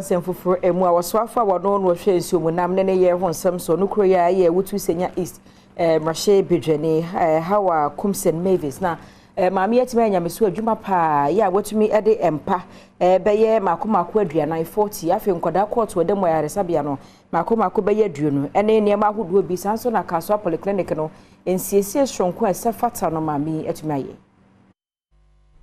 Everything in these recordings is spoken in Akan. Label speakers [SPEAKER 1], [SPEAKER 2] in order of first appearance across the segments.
[SPEAKER 1] Senfufuru emu a waswafa wano no hwe nsuo mu nam ne ye ho nsam so no kro ya ye wutu senya east mrahye bedwani Hawa Koomson renovates na maami yetima nyameso adwuma pa ya watumi ede empa beye makomako aduanan 40 afi nkoda court wode mo yaresabia no makomako beye aduonu ene ne ma ahodo bi sanso na Kasoa Polyclinic no ensiesie hronko esefata no maami etumi aye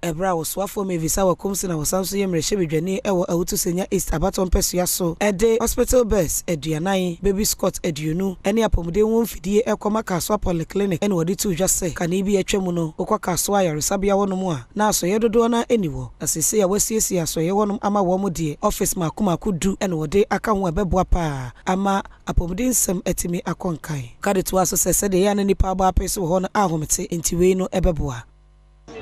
[SPEAKER 1] Ebra waswafo mevisa wa Koomson na wasanso ye mrehye bedwani ewo awutu senya east abaton pesua so ede hospital bus aduanan baby scott aduonu ene apomde won fidie ekoma Kasoa Polyclinic ene wodi tu dwase kan bi atwam no okwa Kasoa yaresabia wonom a na asoye dodo na eniwo asese ya wasiesie asoye wonom ama wo mo de office makomako du ene wodi aka ho abeboa pa ama apomde nsem etimi akonkan kade to aso sese de ya na nipa aba apese ho no ahomete entiwei no ebeboa.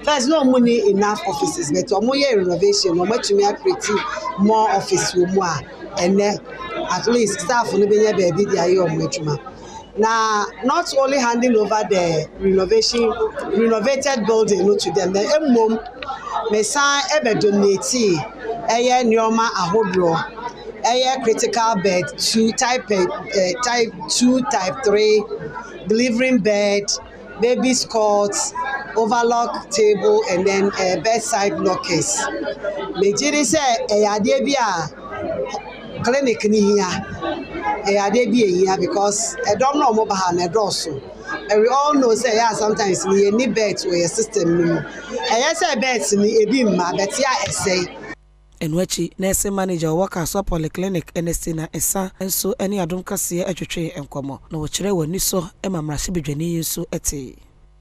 [SPEAKER 2] There's no money enough offices, but omoye renovation, omo create more office more, and at least staff no be baby dey ayo omo. Now, not only handing over the renovated building to them, the emom me san ebe donate eye nyoma ahodro, eye critical bed 2 type 2 type 3 delivering bed, baby cots, overlock table, and then bedside lockers. Mejiri say eyade bia clinic ni here. Eyade bia here because Adom no mo ba ha na doso. And we all know say yeah sometimes we need beds for your system no. Say beds ni ebi ma bet ya essay.
[SPEAKER 1] Enwachi nurse manager wa Kasoa Polyclinic Enestina Esa enso ene Adom Kasee atwetwe enkomo na wo kire wani so emamrahye bedwani nso ete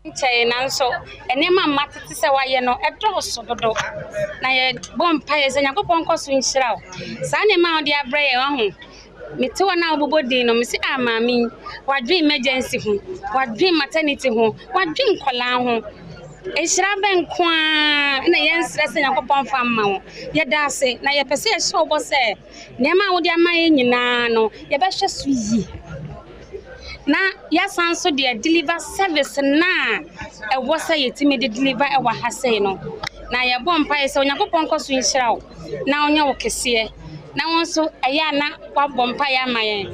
[SPEAKER 3] China nso enema matete se waye no edoso dodo na ye bompa ye senya kopon koso nhira sa ne ma odi abre ye ho mete wana obobodi no mesi amami wadwe emergency ho wadwe maternity ho wadwe nkola ho ehira benkwa na ye nsre senya kopon fa ma ho ye dase na ye pese ye hye obo se ne ma odi ama ye nyina no ye be hwe so yi na ya sanso de deliver service na e wo say yetime de deliver e wa hase no na ye bompa ye se onyakopon koso nhira wo na onya wo kese na won so eya na wa bompa ya mayen